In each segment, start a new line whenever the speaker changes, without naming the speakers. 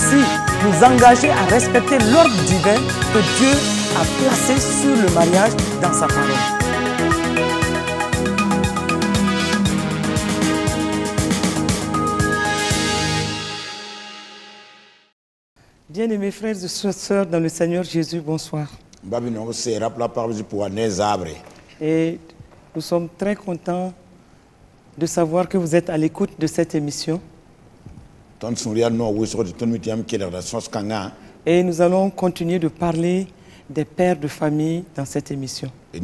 aussi nous engager à respecter l'ordre divin que Dieu a placé sur le mariage dans sa parole. Bien-aimés frères et sœurs dans le Seigneur Jésus, bonsoir. Et nous sommes très contents de savoir que vous êtes à l'écoute de cette émission. Et nous allons continuer de parler des pères de famille dans cette émission. Et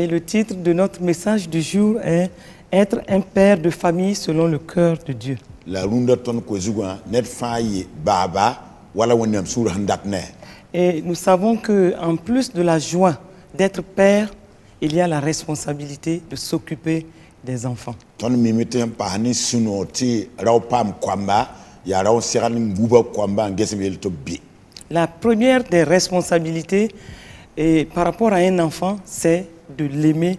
le titre de notre message du jour est « Être un père de famille selon le cœur de Dieu ». Et nous savons qu'en plus de la joie d'être père, il y a la responsabilité de s'occuper des enfants. La première des responsabilités par rapport à un enfant, c'est de l'aimer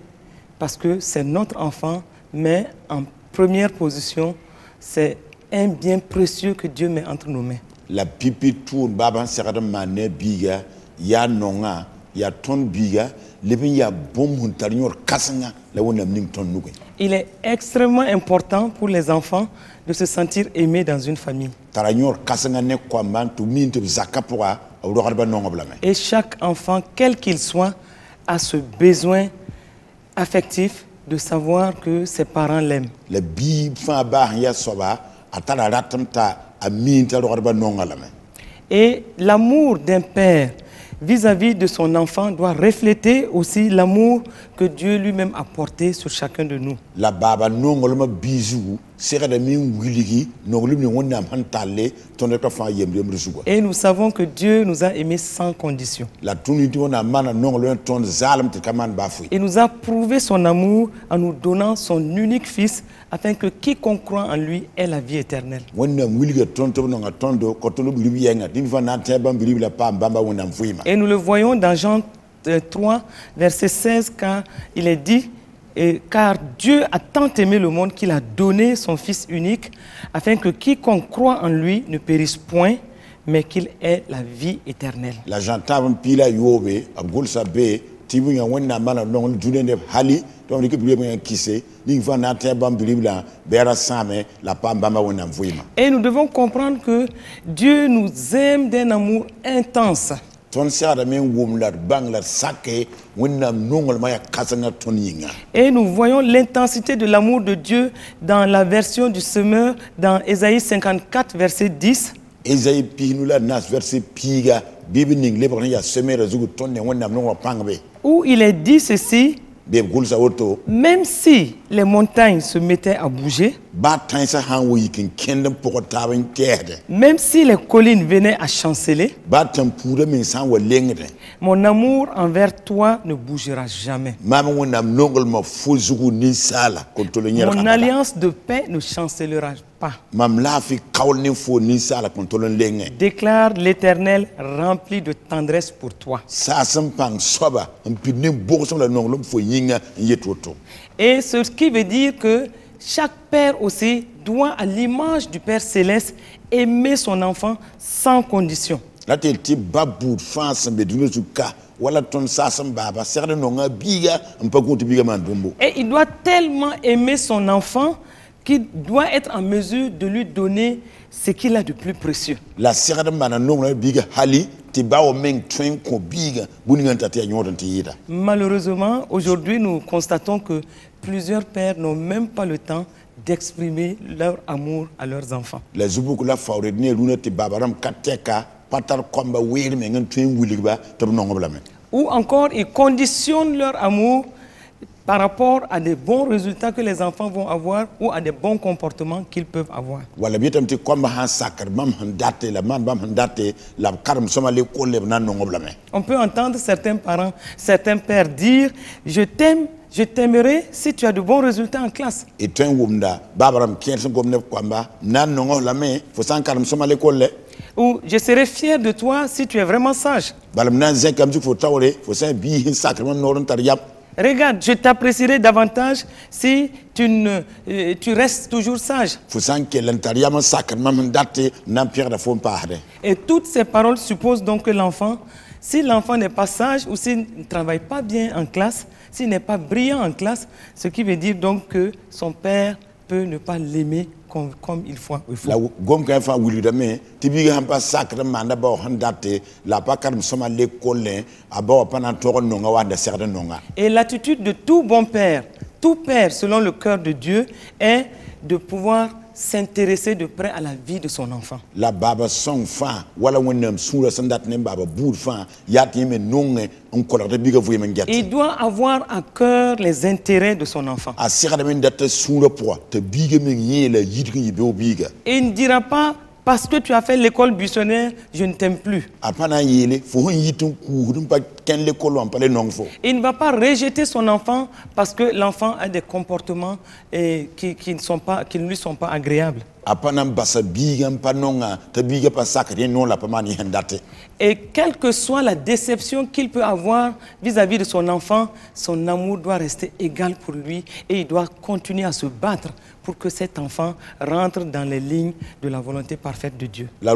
parce que c'est notre enfant, mais en première position, c'est un bien précieux que Dieu met entre nos mains. La pipi tour baba sera mané biga ya nonga ya ton biga lebin ya bom huntarnyor kasanga la wona ton nugo. Il est extrêmement important pour les enfants de se sentir aimés dans une famille. Taranyor kasanga ne kwamba to min to zakapora awdo harba nonga blame. Et chaque enfant quel qu'il soit a ce besoin affectif de savoir que ses parents l'aiment. Le bi fa ba ya soba atala ratamta. Et l'amour d'un père vis-à-vis de son enfant doit refléter aussi l'amour que Dieu lui-même a porté sur chacun de nous. La baba nongoloma bisou sera de min wiligi nongolum wonnam hantale toneka fa yemrem resugo. Et nous savons que Dieu nous a aimés sans condition. La tuniti wona mana nongolon ton zalam te kaman bafu. Et nous a prouvé son amour en nous donnant son unique fils afin que quiconque croit en lui ait la vie éternelle. Et nous le voyons dans Jean 3, verset 16, car il est dit, car Dieu a tant aimé le monde qu'il a donné son Fils unique, afin que quiconque croit en lui ne périsse point, mais qu'il ait la vie éternelle. La et nous devons comprendre que Dieu nous aime d'un amour intense. Et nous voyons l'intensité de l'amour de Dieu dans la version du semeur dans Ésaïe 54, verset 10. Où il est dit ceci, même si les montagnes se mettaient à bouger, même si les collines venaient à chanceler, mon amour envers toi ne bougera jamais. Mon alliance de paix ne chancelera pas. Déclare l'Éternel rempli de tendresse pour toi. Et ce qui veut dire que chaque père aussi doit, à l'image du Père Céleste, aimer son enfant sans condition. Et il doit tellement aimer son enfant qu'il doit être en mesure de lui donner ce qu'il a de plus précieux. Malheureusement, aujourd'hui, nous constatons que plusieurs pères n'ont même pas le temps d'exprimer leur amour à leurs enfants. Ou encore, ils conditionnent leur amour par rapport à des bons résultats que les enfants vont avoir ou à des bons comportements qu'ils peuvent avoir. On peut entendre certains parents, certains pères dire « Je t'aime, je t'aimerai si tu as de bons résultats en classe. » Ou « Je serai fier de toi si tu es vraiment sage. » Regarde, je t'apprécierai davantage si tu restes toujours sage. Et toutes ces paroles supposent donc que l'enfant, si l'enfant n'est pas sage ou s'il ne travaille pas bien en classe, s'il n'est pas brillant en classe, ce qui veut dire donc que son père peut ne pas l'aimer comme il faut. Et l'attitude de tout bon père, tout père selon le cœur de Dieu, est de pouvoir s'intéresser de près à la vie de son enfant. Il doit avoir à cœur les intérêts de son enfant. Et il ne dira pas, parce que tu as fait l'école buissonnaire, je ne t'aime plus. Il ne va pas rejeter son enfant parce que l'enfant a des comportements qui ne lui sont pas agréables. Et quelle que soit la déception qu'il peut avoir vis-à-vis de son enfant, son amour doit rester égal pour lui et il doit continuer à se battre pour que cet enfant rentre dans les lignes de la volonté parfaite de Dieu. Et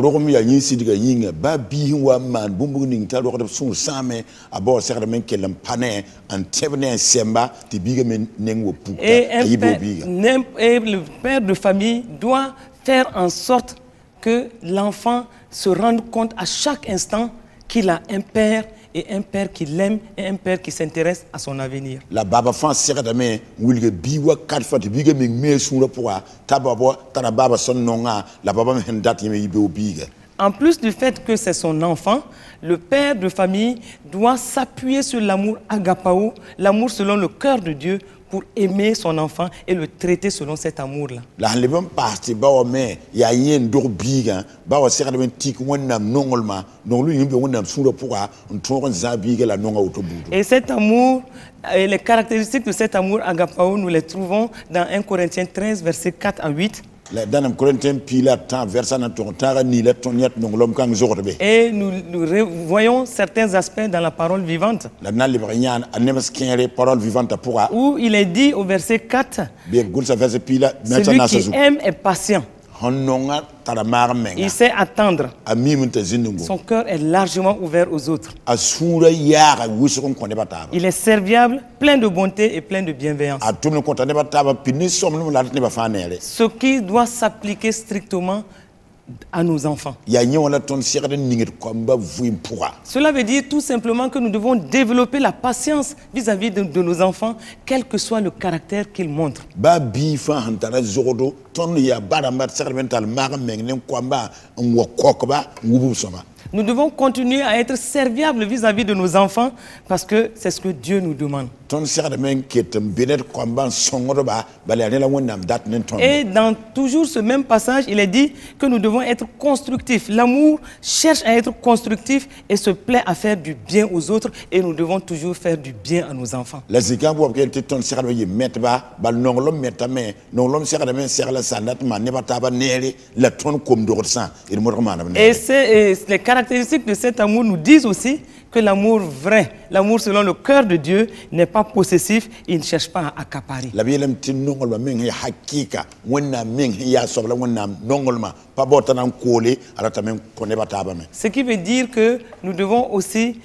le père de famille doit faire en sorte que l'enfant se rende compte à chaque instant qu'il a un père, et un père qui l'aime, et un père qui s'intéresse à son avenir. En plus du fait que c'est son enfant, le père de famille doit s'appuyer sur l'amour agapao, l'amour selon le cœur de Dieu, pour aimer son enfant et le traiter selon cet amour-là. Et cet amour, et les caractéristiques de cet amour agapao, nous les trouvons dans 1 Corinthiens 13, versets 4 à 8. Et nous voyons certains aspects dans la parole vivante où il est dit au verset 4, celui qui aime est patient. Il sait attendre. Son cœur est largement ouvert aux autres. Il est serviable, plein de bonté et plein de bienveillance. Ce qui doit s'appliquer strictement à nos enfants. Cela veut dire tout simplement que nous devons développer la patience vis-à-vis de nos enfants, quel que soit le caractère qu'ils montrent. Nous devons continuer à être serviables vis-à-vis de nos enfants parce que c'est ce que Dieu nous demande. Et dans toujours ce même passage, il est dit que nous devons être constructifs. L'amour cherche à être constructif et se plaît à faire du bien aux autres et nous devons toujours faire du bien à nos enfants. Et les caractéristiques de cet amour nous disent aussi que l'amour vrai, l'amour selon le cœur de Dieu n'est pas possessif, il ne cherche pas à accaparer. Ce qui veut dire que nous devons aussi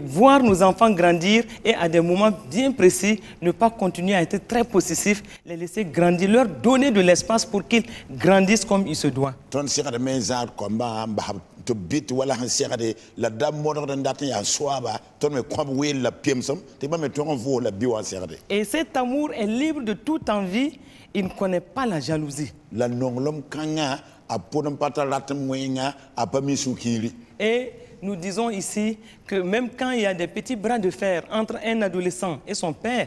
voir nos enfants grandir et à des moments bien précis, ne pas continuer à être très possessifs, les laisser grandir, leur donner de l'espace pour qu'ils grandissent comme il se doit. Et cet amour est libre de toute envie, il ne connaît pas la jalousie. Et nous disons ici que même quand il y a des petits bras de fer entre un adolescent et son père,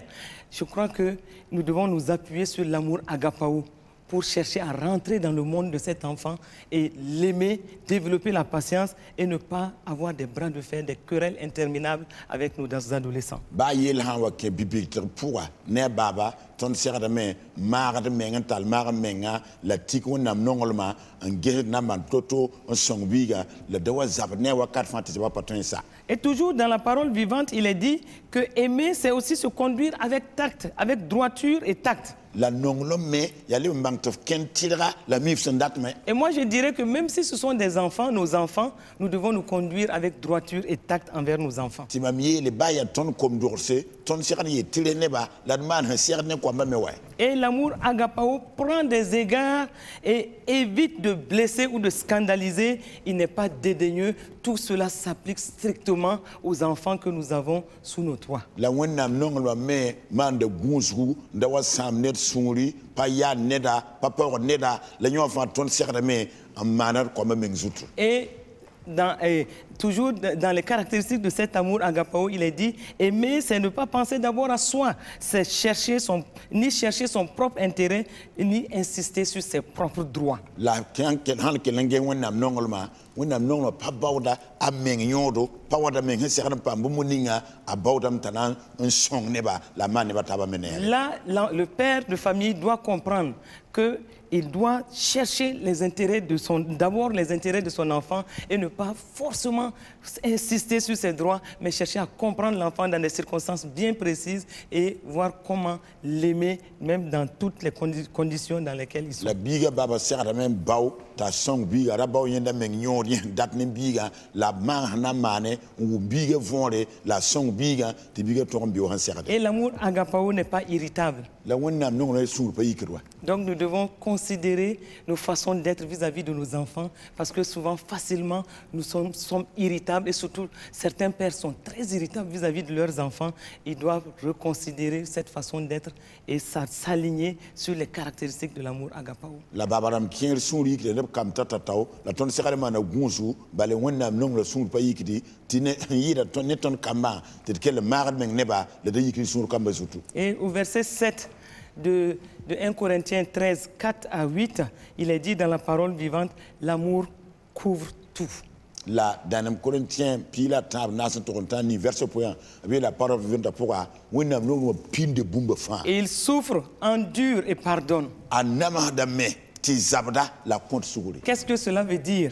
je crois que nous devons nous appuyer sur l'amour agapao pour chercher à rentrer dans le monde de cet enfant et l'aimer, développer la patience et ne pas avoir des bras de fer, des querelles interminables avec nos adolescents.
Ton sera me marade mental mara menga la tiko nam nongolma un gehet nam toto un songbiga le dewa zabne wa 4 fois tu vas pas ça.
Et toujours dans la parole vivante, il est dit que aimer c'est aussi se conduire avec tact, avec droiture et tact.
La nonglo me yali mbangtof ken tira la mif sandat me.
Et moi je dirais que même si ce sont des enfants, nos enfants, nous devons nous conduire avec droiture et tact envers nos enfants.
Timamier les baya ton comme dorse ton sera ni tirene ba la man ne
et l'amour agapao prend des égards et évite de blesser ou de scandaliser. Il n'est pas dédaigneux. Tout cela s'applique strictement aux enfants que nous avons sous nos toits.
La wennam nonglo me man de gunzu ndawa samnet sungri pa ya neda papa neda la nyofan ton sera me en manner comme mengzutu.
Et toujours dans les caractéristiques de cet amour agapao, il est dit aimer, c'est ne pas penser d'abord à soi, c'est ni chercher son propre intérêt, ni insister sur ses propres droits. La Là, le père de famille doit comprendre que il doit chercher les intérêts d'abord les intérêts de son enfant et ne pas forcément insister sur ses droits, mais chercher à comprendre l'enfant dans des circonstances bien précises et voir comment l'aimer, même dans toutes les conditions dans lesquelles il sont. La biga baba sera même bao ta song biga rabao yenda mengno dat nem biga la mahna mane ou biga vole la song biga ti biga tombi o hansera. Et l'amour agapao n'est pas irritable. La wonna non le sur pays que donc nous devons considérer nos façons d'être vis-à-vis de nos enfants parce que souvent, facilement, nous sommes irritables et surtout, certains pères sont très irritables vis-à-vis de leurs enfants. Ils doivent reconsidérer cette façon d'être et s'aligner sur les caractéristiques de l'amour agapao. La babaram kien souri qui est comme tatatao, la ton serement na gunzu, balé wonnam non le sour pays qui dit, tine yira ton neton kama, tel que le marad meng neba, le de yikri sour kamba zutu. Et au verset 7 de 1 Corinthiens 13, 4 à 8, il est dit dans la parole vivante, l'amour couvre tout. Là, dans 1 Corinthiens, puis la table, verset point, la parole vivante pour et il souffre, endure et pardonne. Qu'est-ce que cela veut dire?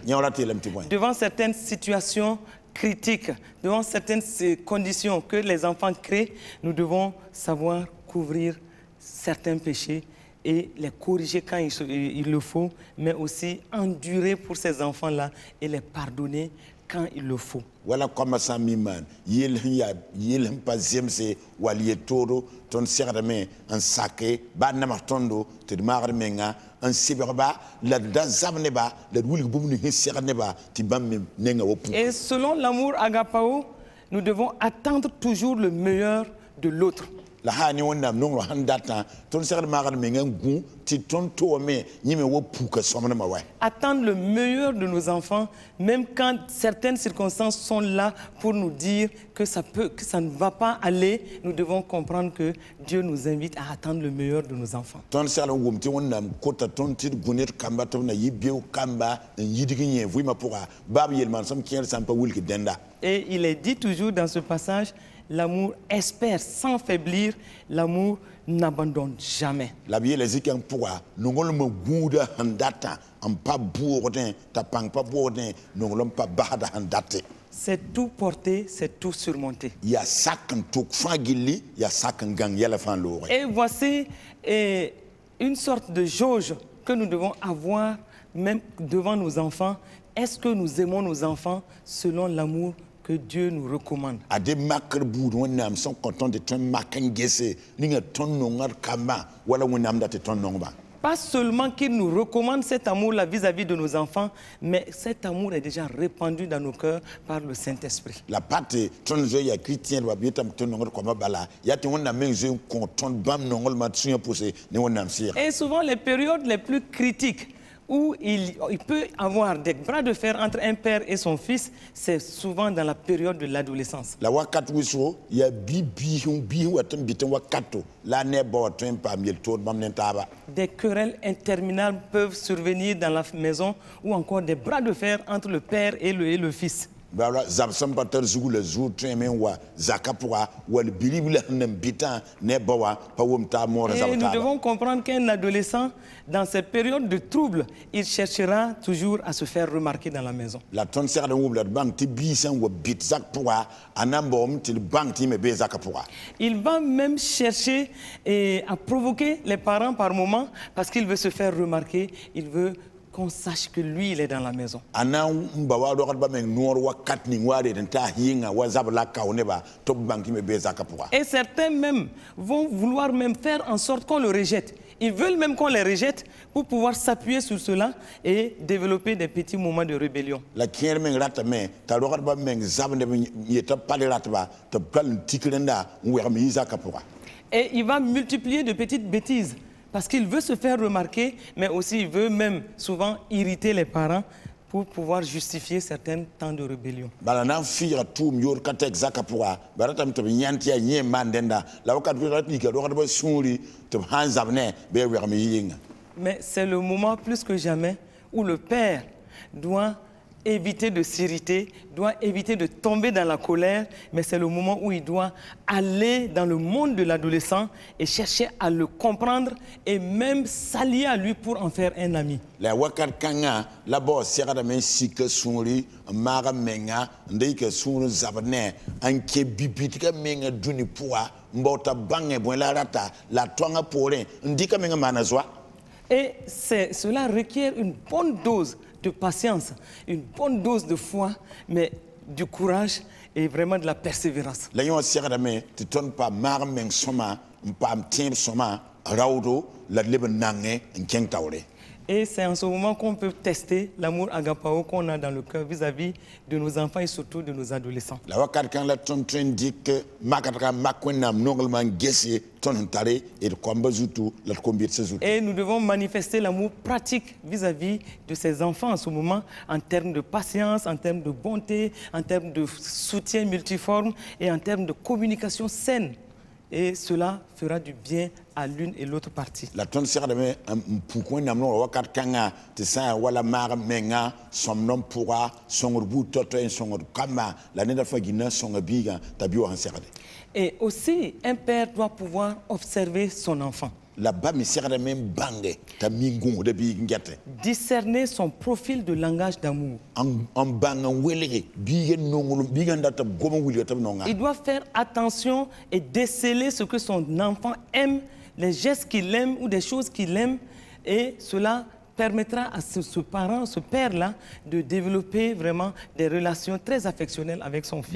Devant certaines situations critiques, devant certaines conditions que les enfants créent, nous devons savoir couvrir certains péchés et les corriger quand il le faut, mais aussi endurer pour ces enfants-là et les pardonner quand il le faut. Voilà comment ça miman. Yel pas zemse walié toro ton serme un saké ban martondo te marmenga un siberba la dazamneba la wuli bumni serneba ti bam nenga wopu. Et selon l'amour agapao, nous devons attendre toujours le meilleur de l'autre. La hani wonnam non handata ton ser magal mengu ti ton to me nyime wo puka somna ma way. Attendre le meilleur de nos enfants même quand certaines circonstances sont là pour nous dire que ça ne va pas aller, nous devons comprendre que Dieu nous invite à attendre le meilleur de nos enfants. Ton ser wum ti wonnam kota ton ti gunir kamba to na yibeu kamba yidiginye vuma pourra bab yelman som kiel sampa wulki denda. Et il est dit toujours dans ce passage, l'amour espère sans faiblir, l'amour n'abandonne jamais. La Bible dit qu'un pourra, nous allons gouda handata, en pas bourdin, tapant pas bourdin, nous allons pas bada handate. C'est tout porté, c'est tout surmonté. Il y a ça qu'un tout fagili, il y a ça qu'un gang yalafan l'oreille. Et voici une sorte de jauge que nous devons avoir même devant nos enfants. Est-ce que nous aimons nos enfants selon l'amour que Dieu nous recommande? Sont contents de ton pas seulement qu'il nous recommande cet amour-là vis-à-vis de nos enfants, mais cet amour est déjà répandu dans nos cœurs par le Saint-Esprit. La partie chrétienne va bien et souvent les périodes les plus critiques où il peut avoir des bras de fer entre un père et son fils, c'est souvent dans la période de l'adolescence.
La wakat wiso ya bi watam bitan wakato la ne bo tun pa mil to bam nentaba.
Des querelles interminables peuvent survenir dans la maison ou encore des bras de fer entre le père et le fils.
Bala zabsam patar zugu le zu tun men wa zakapwa wal bilibla nem bitan ne bawa pa wumta mo
Et nous devons comprendre qu'un adolescent, dans cette période de trouble, il cherchera toujours à se faire remarquer dans la maison.
La ton ser de wubla bank ti bisan wa bit zakpwa anambom til bank ti me be zakapwa.
Il va même chercher à provoquer les parents par moment parce qu'il veut se faire remarquer, il veut qu'on sache que lui, il est dans la maison. Et certains même vont vouloir même faire en sorte qu'on le rejette. Ils veulent même qu'on les rejette pour pouvoir s'appuyer sur cela et développer des petits moments de rébellion. Et il va multiplier de petites bêtises. Parce qu'il veut se faire remarquer, mais aussi il veut même souvent irriter les parents pour pouvoir justifier certains temps de rébellion. Mais c'est le moment plus que jamais où le père doit éviter de s'irriter, doit éviter de tomber dans la colère, mais c'est le moment où il doit aller dans le monde de l'adolescent et chercher à le comprendre et même s'allier à lui pour en faire un ami.
La wakat kanga la bo sera de men sike sunri mara menga ndeke sunu zabane anke bibitika menga duni poa mbota bange bon la rata la twanga pore ndika menga manazwa.
Et cela requiert une bonne dose de patience, une bonne dose de foi, mais du courage et vraiment de la persévérance.
La sera de men tu ton pas mar meng soma mpam tim soma raudo la lebe nange nkeng taure.
Et c'est en ce moment qu'on peut tester l'amour agapao qu'on a dans le cœur vis-à-vis de nos enfants et surtout de nos adolescents.
La wakat kan la ton train dit que makatra makwenam normalement gesse ton tare et komba zutu la kombit zutu.
Et nous devons manifester l'amour pratique vis-à-vis de ces enfants en ce moment en termes de patience, en termes de bonté, en termes de soutien multiforme et en termes de communication saine. Et cela fera du bien à l'une et l'autre partie.
La tonne sera de me pourquoi n'amnon wakat kanga te sa wala mar menga somnom pourra son rebu toto en son kama la neda fagina son biga tabio en serade.
Et aussi un père doit pouvoir observer son enfant.
Là-bas, mais c'est la même bande, ta mingon de bigate.
Discerner son profil de langage d'amour. Il doit faire attention et déceler ce que son enfant aime, les gestes qu'il aime ou des choses qu'il aime, et cela permettra à ce parent, ce père-là, de développer vraiment des relations très affectionnelles avec son fils.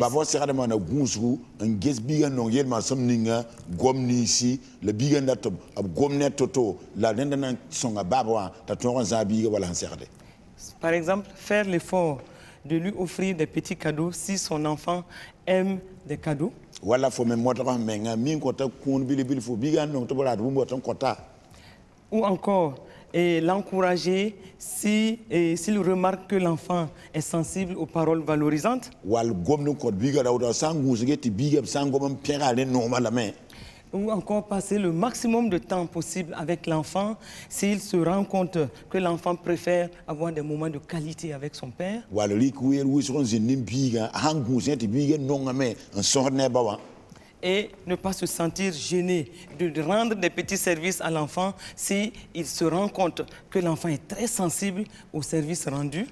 Par exemple, faire l'effort de lui offrir des petits cadeaux si son enfant aime des cadeaux. Ou encore, et l'encourager s'il remarque que l'enfant est sensible aux paroles valorisantes. Ou encore passer le maximum de temps possible avec l'enfant s'il se rend compte que l'enfant préfère avoir des moments de qualité avec son père. Et ne pas se sentir gêné de rendre des petits services à l'enfant s'il se rend compte que l'enfant est très sensible aux services rendus.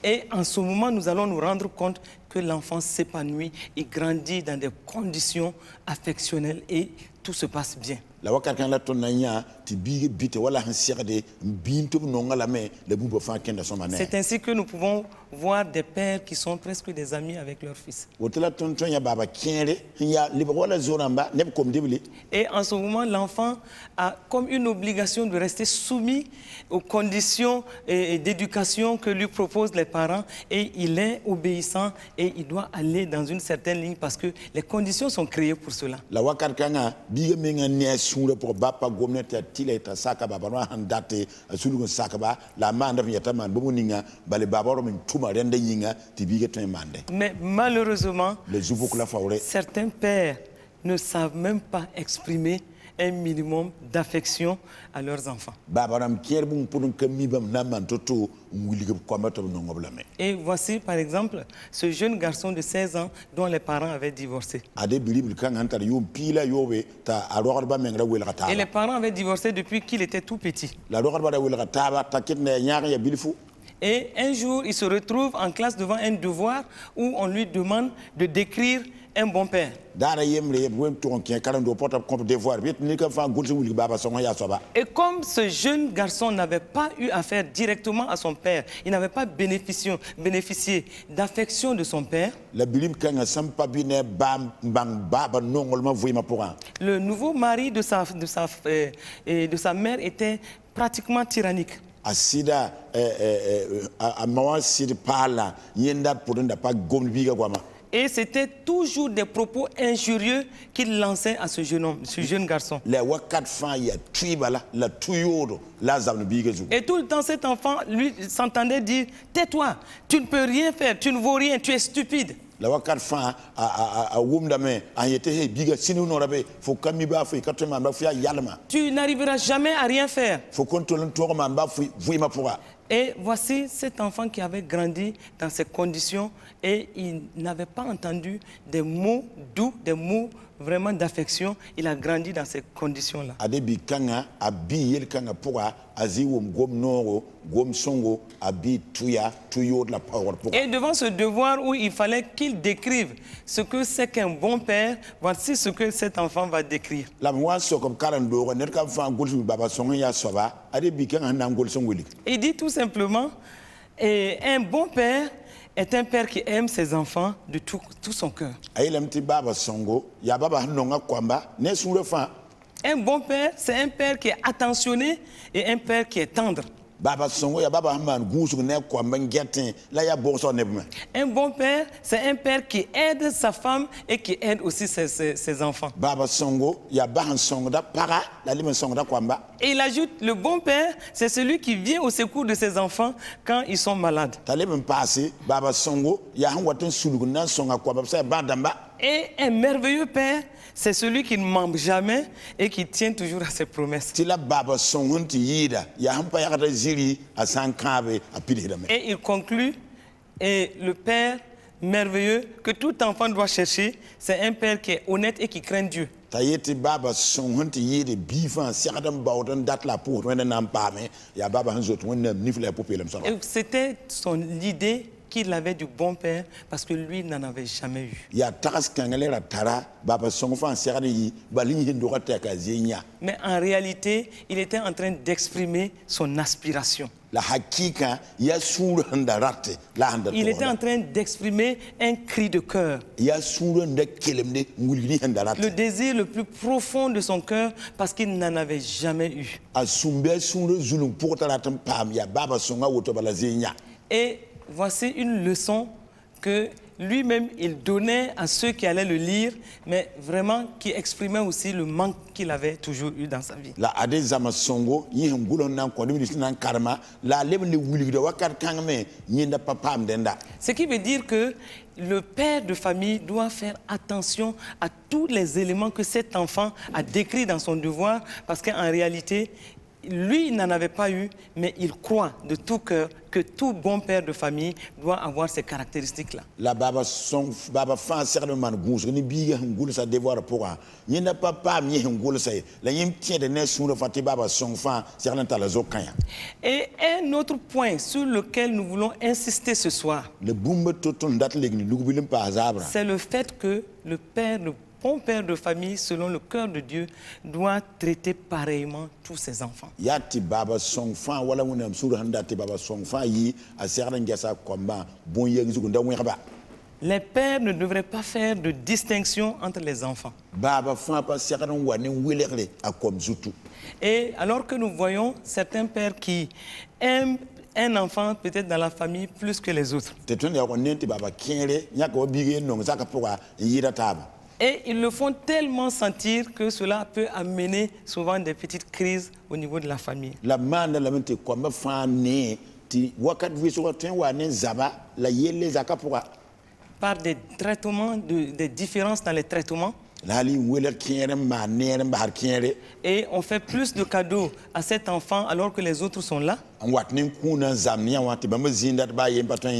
Et en ce moment, nous allons nous rendre compte que l'enfant s'épanouit et grandit dans des conditions affectionnelles et tout se passe bien.
La wakat kan la tonanya ti bige bite wala han serde binto no ngala me le bubo fa kenda so mané.
C'est ainsi que nous pouvons voir des pères qui sont presque des amis avec leurs fils.
Wotela tontonya baba kende ya liba wala zoramba ne ko mdebli.
Et en ce moment, l'enfant a comme une obligation de rester soumis aux conditions d'éducation que lui proposent les parents, et il est obéissant et il doit aller dans une certaine ligne parce que les conditions sont créées pour cela.
La wakat kanga bige menga ne sura pour bapa gomnati tile ta saka baba no handate sulu saka ba la manda yata man bo ninga bale baba ro min tuma rende yinga ti bige to mande.
Mais malheureusement,
la
certains pères ne savent même pas exprimer un minimum d'affection à leurs enfants. Et voici par exemple ce jeune garçon de 16 ans dont les parents avaient divorcé. Et les parents avaient divorcé depuis qu'il était tout petit. Et un jour, il se retrouve en classe devant un devoir où on lui demande de décrire un bon père. Et comme ce jeune garçon n'avait pas eu affaire directement à son père, il n'avait pas bénéficié d'affection de son père, le nouveau mari de sa mère était pratiquement tyrannique. Et c'était toujours des propos injurieux qu'il lançait à ce jeune homme, ce jeune garçon. Et tout le temps, cet enfant lui s'entendait dire « Tais-toi, tu ne peux rien faire, tu ne vaux rien, tu es stupide. » Tu n'arriveras jamais à rien faire. Et voici cet enfant qui avait grandi dans ces conditions et il n'avait pas entendu des mots doux, des mots vraiment d'affection. Il a grandi dans ces conditions-là. Et devant ce devoir où il fallait qu'il décrive ce que c'est qu'un bon père, voici ce que cet enfant va décrire. Il dit tout simplement, un bon père est un père qui aime ses enfants de tout son cœur. Un bon père, c'est un père qui est attentionné et un père qui est tendre. Un bon père, c'est un père qui aide sa femme et qui aide aussi ses enfants. Et il ajoute, le bon père, c'est celui qui vient au secours de ses enfants quand ils sont malades. Et un merveilleux père, c'est celui qui ne ment jamais et qui tient toujours à ses promesses. Et il conclut, et le père merveilleux que tout enfant doit chercher, c'est un père qui est honnête et qui craint Dieu. C'était l'idée qu'il avait du bon père parce que lui n'en avait jamais eu. Mais en réalité, il était en train d'exprimer son aspiration. Il était en train d'exprimer un cri de cœur. Le désir le plus profond de son cœur parce qu'il n'en avait jamais eu. Et voici une leçon que lui-même il donnait à ceux qui allaient le lire, mais vraiment qui exprimait aussi le manque qu'il avait toujours eu dans sa vie. Ce qui veut dire que le père de famille doit faire attention à tous les éléments que cet enfant a décrits dans son devoir, parce qu'en réalité, lui, il n'en avait pas eu, mais il croit de tout cœur que tout bon père de famille doit avoir ces caractéristiques-là. Et un autre point sur lequel nous voulons insister ce soir, c'est le fait que le père ne bon père de famille, selon le cœur de Dieu, doit traiter pareillement tous ses enfants.
Yati baba song fan wala wona msuru handa ti baba song fan yi asera ngasa komba bon yegisu gunda weba.
Les pères ne devraient pas faire de distinction entre les enfants.
Baba fan pas sera wani wilerle akom zutu.
Et alors que nous voyons certains pères qui aiment un enfant peut-être dans la famille plus que les autres. Et ils le font tellement sentir que cela peut amener souvent des petites crises au niveau de la famille. Par des traitements, des différences dans les traitements. Et on fait plus de cadeaux à cet enfant alors que les autres sont là.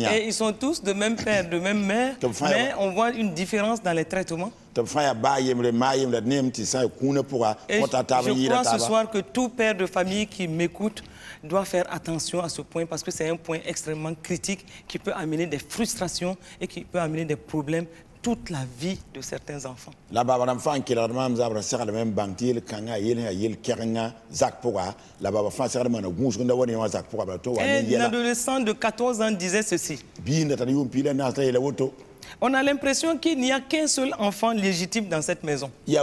Et ils sont tous de même père, de même mère, mais on voit une différence dans les traitements. Et je crois ce soir que tout père de famille qui m'écoute doit faire attention à ce point parce que c'est un point extrêmement critique qui peut amener des frustrations et qui peut amener des problèmes toute la vie de certains enfants.
Et dans
l'adolescent de 14 ans disait ceci. On a l'impression qu'il n'y a qu'un seul enfant légitime dans cette maison. Et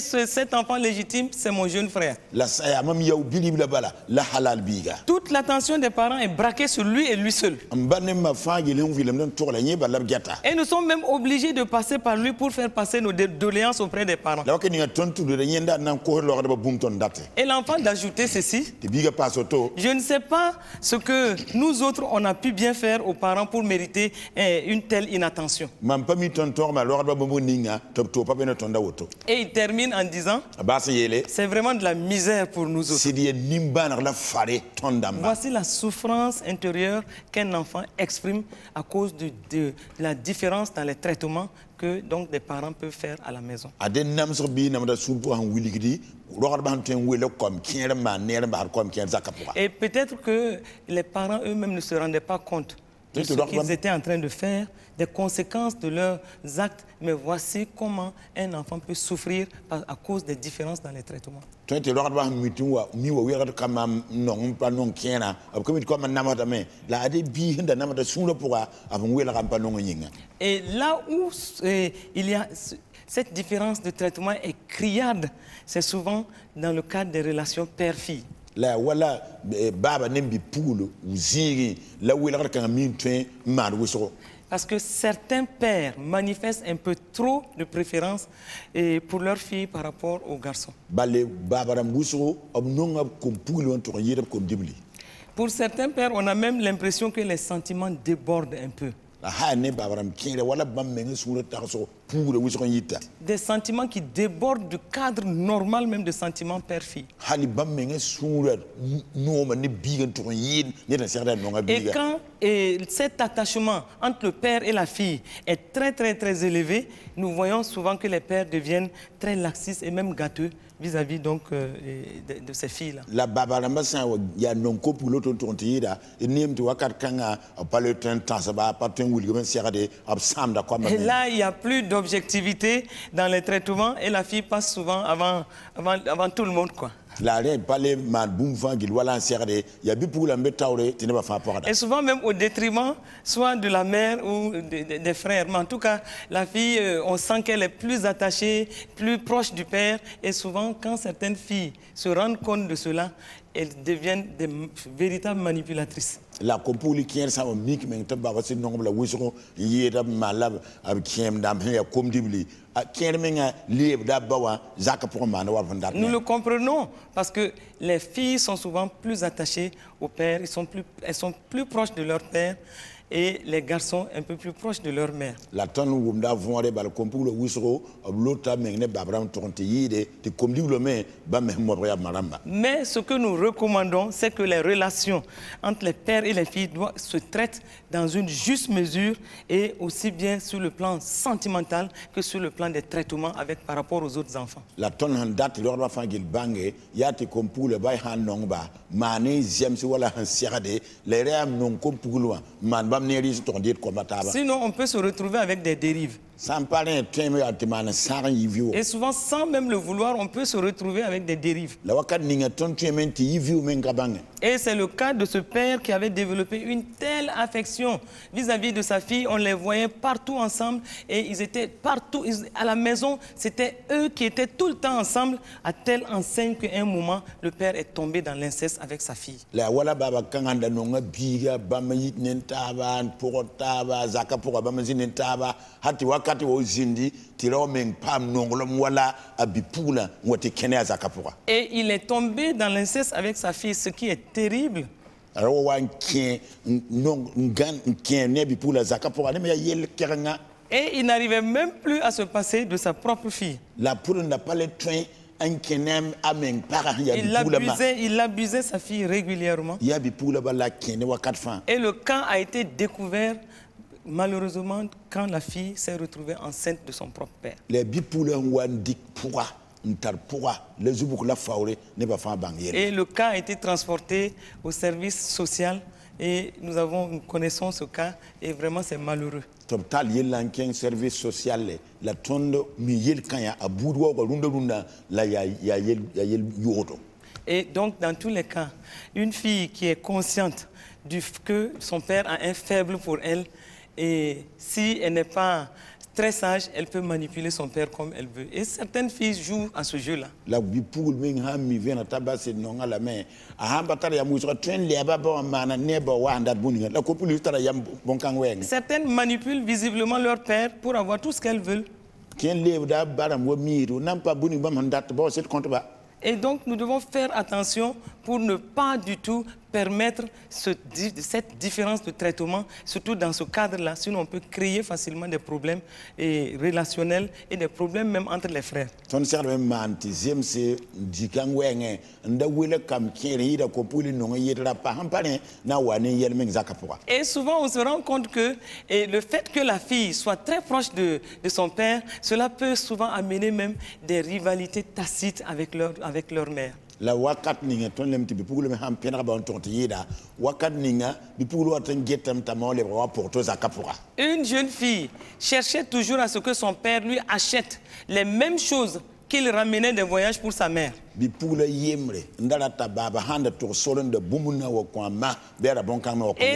cet enfant légitime, c'est mon jeune frère. Toute l'attention des parents est braquée sur lui et lui seul. Et nous sommes même obligés de passer par lui pour faire passer nos doléances auprès des parents. Et l'enfant d'ajouter ceci. Je ne sais pas ce que nous autres, on a pu bien faire aux parents pour mériter une telle inattention. Et il termine en disant, c'est vraiment de la misère pour nous autres. Voici la souffrance intérieure qu'un enfant exprime à cause de la différence dans les traitements que donc des parents peuvent faire à la maison. Et peut-être que les parents eux-mêmes ne se rendaient pas compte de ce qu'ils étaient en train de faire, des conséquences de leurs actes, mais voici comment un enfant peut souffrir à cause des différences dans les traitements. Et là où il y a cette différence de traitement est criarde, c'est souvent dans le cadre des relations père-fille. Parce que certains pères manifestent un peu trop de préférence pour leurs filles par rapport aux garçons. Pour certains pères, on a même l'impression que les sentiments débordent un peu. Des sentiments qui débordent du cadre normal même de sentiments père-fille. Et quand cet attachement entre le père et la fille est très élevé, nous voyons souvent que les pères deviennent très laxistes et même gâteux vis-à-vis donc de ces filles-là. Et là, il n'y a plus d'objectivité dans les traitements et la fille passe souvent avant tout le monde, quoi. Et souvent même au détriment soit de la mère ou des frères. Mais en tout cas, la fille, on sent qu'elle est plus attachée, plus proche du père. Et souvent, quand certaines filles se rendent compte de cela, elles deviennent des véritables manipulatrices.
La compuli qui est ça mic mais t'as pas c'est non la wisro yéra malab ab kiem dam he comme dibli kiermenga lieb dabawa zaka pour man wa vandar.
Nous le comprenons parce que les filles sont souvent plus attachées au père, elles sont plus proches de leur père. Et les garçons un peu plus proches de leur mère.
La tonne où on a vu le compul wisro l'autre mengne babram tonte yide te comme diblo mais ba maramba.
Mais ce que nous recommandons, c'est que les relations entre les pères et les filles doivent se traitent dans une juste mesure et aussi bien sur le plan sentimental que sur le plan des traitements par rapport aux autres enfants.
La tonne en date leur va faire bange yati compul bay han nongba mané ziam si wala han sirade les ram non compul man
Sinon, on peut se retrouver avec des dérives. Et souvent, sans même le vouloir, on peut se retrouver avec des dérives. Et c'est le cas de ce père qui avait développé une telle affection vis-à-vis de sa fille. On les voyait partout ensemble et ils étaient partout. À la maison, c'était eux qui étaient tout le temps ensemble, à telle enseigne qu'à un moment, le père est tombé dans l'inceste avec sa fille. Et il est tombé dans l'inceste avec sa fille, ce qui est terrible. Et il n'arrivait même plus à se passer de sa propre fille. Il abusait sa fille régulièrement. Et le cas a été découvert malheureusement quand la fille s'est retrouvée enceinte de son propre père. Et le cas a été transporté au service social et nous connaissons ce cas et vraiment c'est malheureux.
Service social
et donc dans tous les cas, une fille qui est consciente que son père a un faible pour elle, et si elle n'est pas très sage, elle peut manipuler son père comme elle veut. Et certaines filles jouent à ce jeu-là. Certaines manipulent visiblement leur père pour avoir tout ce qu'elles veulent. Et donc nous devons faire attention pour ne pas du tout permettre cette différence de traitement, surtout dans ce cadre-là, sinon on peut créer facilement des problèmes relationnels et des problèmes même entre les frères. Et souvent on se rend compte que le fait que la fille soit très proche de son père, cela peut souvent amener même des rivalités tacites avec leur mère.
La wakat ninga ton lem tibi pugule me ham piena ba tonti yida wakat ninga bi pugulu watan getam tamole wa porto zakapura.
Une jeune fille cherchait toujours à ce que son père lui achète les mêmes choses qu'il ramenait des voyages pour sa mère. Et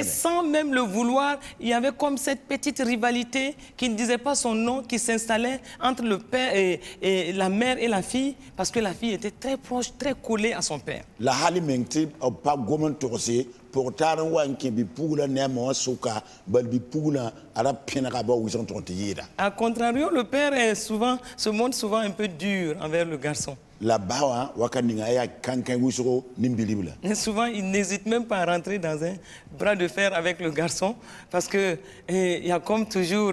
sans même le vouloir, il y avait comme cette petite rivalité qui ne disait pas son nom, qui s'installait entre le père et la mère et la fille, parce que la fille était très proche, très collée à son père. A contrario, le père se montre souvent un peu dur envers le garçon. Et souvent, il n'hésite même pas à rentrer dans un bras de fer avec le garçon parce qu'il y a comme toujours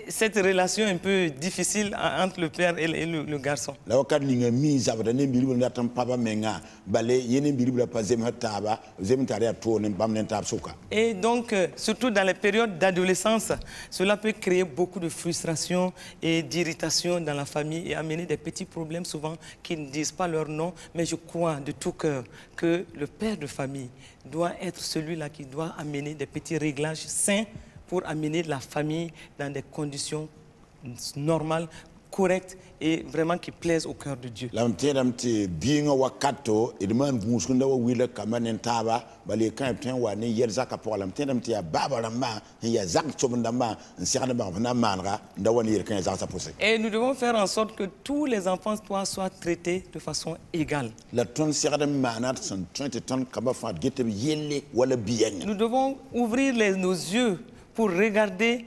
cette relation un peu difficile entre le père et le garçon. Et donc, surtout dans les périodes d'adolescence, cela peut créer beaucoup de frustration et d'irritation dans la famille et amener des petits problèmes souvent qui ne disent pas leur nom, mais je crois de tout cœur que le père de famille doit être celui-là qui doit amener des petits réglages sains pour amener la famille dans des conditions normales, correctes et vraiment qui plaisent au cœur de Dieu. Et nous devons faire en sorte que tous les enfants soient traités de façon égale. Nous devons ouvrir nos yeux pour regarder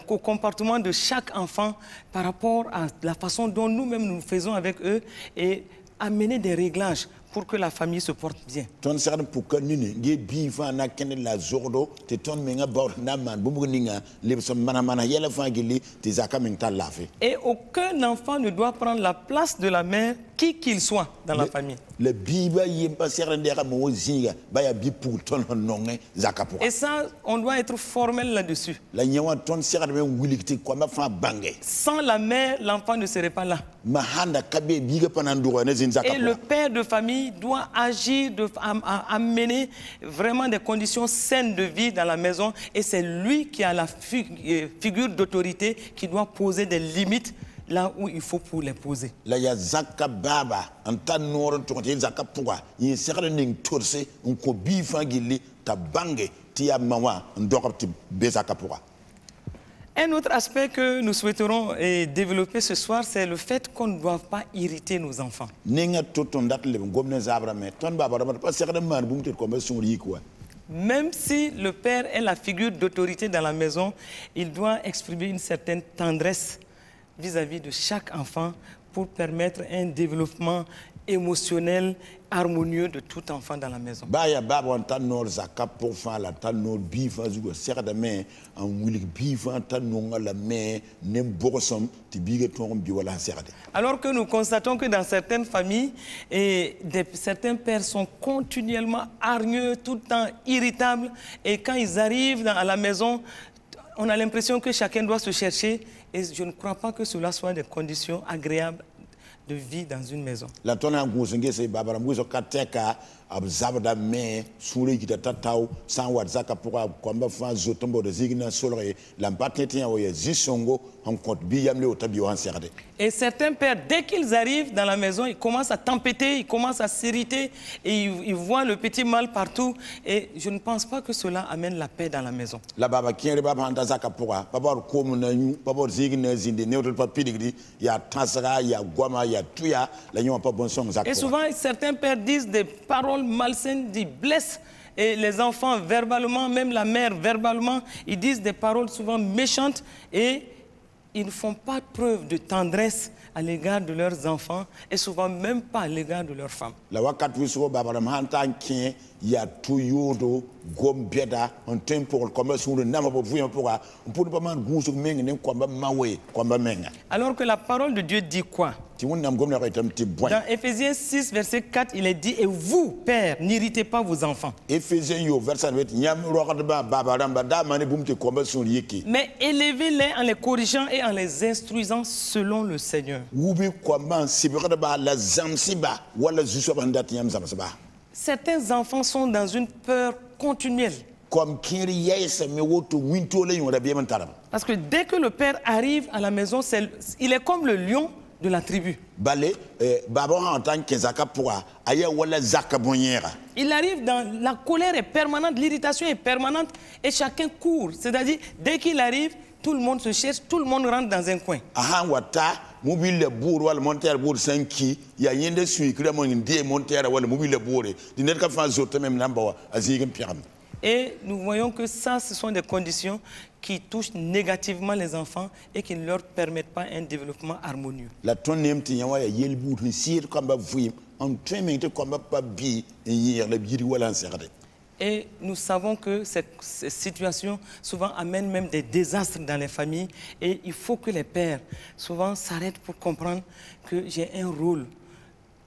au comportement de chaque enfant par rapport à la façon dont nous-mêmes nous faisons avec eux et amener des réglages pour que la famille se porte bien. Et aucun enfant ne doit prendre la place de la mère, qui qu'il soit dans la famille. Et ça, on doit être formel là-dessus. Sans la mère, l'enfant ne serait pas là. Et le père de famille famille doit agir, à mener vraiment des conditions saines de vie dans la maison. Et c'est lui qui a la figure d'autorité qui doit poser des limites là où il faut pour les poser.
La ya zaka baba anta noro to te zaka puwa yi sekre ning torse on ko bi fangili ta bange ti ya mawa ndokati be zaka puwa.
Un autre aspect que nous souhaiterons développer ce soir, c'est le fait qu'on ne doit pas irriter nos enfants. Même si le père est la figure d'autorité dans la maison, il doit exprimer une certaine tendresse vis-à-vis de chaque enfant pour permettre un développement émotionnel harmonieux de tout enfant dans la maison.
Baya baba on tan nor zaka pour faire la tan nor bifa zugo serre de main en wilik bifa tan non la main nem bosom ti biga ton bi wala serre.
Alors que nous constatons que dans certaines familles certains pères sont continuellement hargneux, tout le temps irritables, et quand ils arrivent à la maison, on a l'impression que chacun doit se chercher, et je ne crois pas que cela soit des conditions agréables de vie dans une maison.
La tona ngusenge se babara nguzo kateka abzabda me suri kita tatau san wadzaka pour kwamba fa zotombo de zigna solre l'ampatete ya oye zisongo en compte biyamle otabi o hanserde.
Et certains pères, dès qu'ils arrivent dans la maison, ils commencent à tempêter, ils commencent à s'irriter et ils voient le petit mal partout, et je ne pense pas que cela amène la paix dans la maison.
La baba kiere baba handa zaka pour baba ko munanyu baba zigna zinde neutre pas pidigri ya tasara ya gwama ya tuya la nyoma pas bon son zaka.
Et souvent certains pères disent des paroles malsaines, ils blessent et les enfants verbalement, même la mère verbalement, ils disent des paroles souvent méchantes et ils ne font pas preuve de tendresse à l'égard de leurs enfants et souvent même pas à l'égard de leurs femmes.
La wakati wiso baba hantan kien ya tuyodo gombeda en tempo comme sur le nama pour vous pour pas man gusu menga nem kwamba mawe kwamba menga. Alors
que la parole de Dieu dit quoi? Dans Éphésiens 6, verset 4, il est dit, et vous, pères, n'irritez pas vos enfants. Mais élevez-les en les corrigeant et en les instruisant selon le Seigneur. Certains enfants sont dans une peur continuelle. Parce que dès que le père arrive à la maison, il est comme le lion de la tribu. Il arrive dans la colère est permanente, l'irritation est permanente et chacun court. C'est-à-dire, dès qu'il arrive, tout le monde se cherche, tout le monde rentre dans un coin. Et nous voyons que ça, ce sont des conditions qui touchent négativement les enfants et qui ne leur permettent pas un développement harmonieux. Et nous savons que ces situations souvent amènent même des désastres dans les familles et il faut que les pères souvent s'arrêtent pour comprendre que j'ai un rôle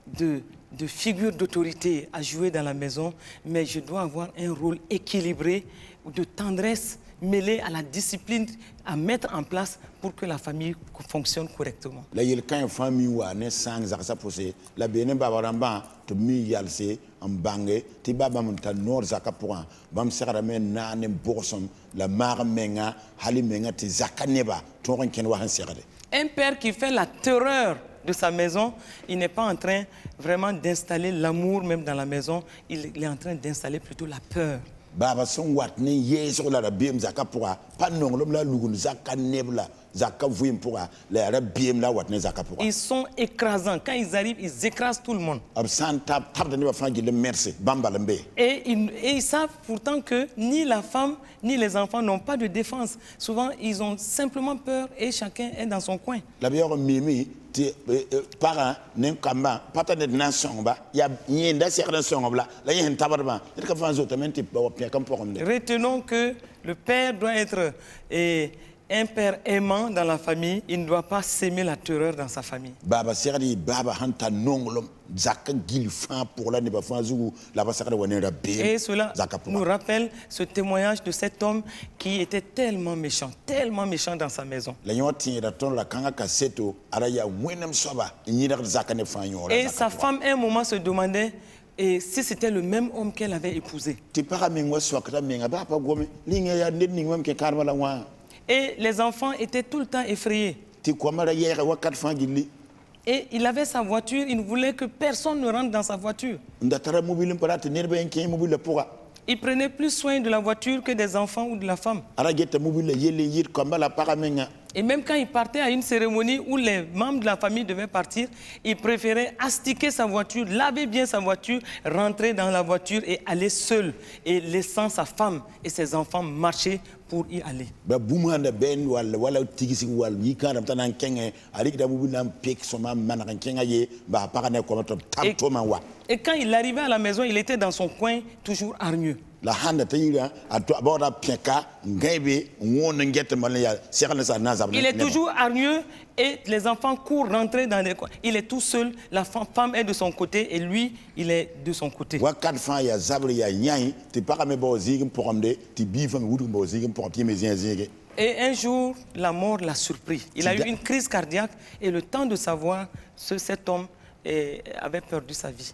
de figure d'autorité à jouer dans la maison, mais je dois avoir un rôle équilibré de tendresse mêlée à la discipline à mettre en place pour que la famille fonctionne correctement. La famille wa ne sang za posé la benen babaramba to mi yalse ambange ti baba monta nor zakapura bam sera men na ne borsom la mar menga hali menga ti zakaneba to ren ken wa han serade. Un père qui fait la terreur de sa maison, il n'est pas en train vraiment d'installer l'amour même dans la maison, il est en train d'installer plutôt la peur. Ils sont écrasants. Quand ils arrivent, ils écrasent tout le monde. Et ils savent pourtant que ni la femme, ni les enfants n'ont pas de défense. Souvent, ils ont simplement peur et chacun est dans son coin. Parents n'enkamba patane nansongba ya yenda serna songobla la yen tabarba ka fanzo tamenti ba pia kam pokomde. Retenons que le père doit être un père aimant dans la famille, il ne doit pas s'aimer la terreur dans sa famille. Baba serdi baba hanta nongolom zaka gilfan pour la neba fanzu la basakara wanera be. Et cela nous rappelle ce témoignage de cet homme qui était tellement méchant dans sa maison. La yoti da ton la kanga kaseto araya mwenem soba nyira zaka ne fanyo. Et sa femme à un moment se demandait Et si c'était le même homme qu'elle avait épousé. Et les enfants étaient tout le temps effrayés. Et il avait sa voiture, il ne voulait que personne ne rentre dans sa voiture. Il prenait plus soin de la voiture que des enfants ou de la femme. Et même quand il partait à une cérémonie où les membres de la famille devaient partir, il préférait astiquer sa voiture, laver bien sa voiture, rentrer dans la voiture et aller seul, et laissant sa femme et ses enfants marcher pour y aller. Et quand il arrivait à la maison, il était dans son coin, toujours hargneux. Il est toujours hargneux et les enfants courent rentrer dans les coins. Il est tout seul, la femme est de son côté et lui, il est de son côté. Et un jour, la mort l'a surpris. Il a eu une crise cardiaque et le temps de savoir, cet homme avait perdu sa vie.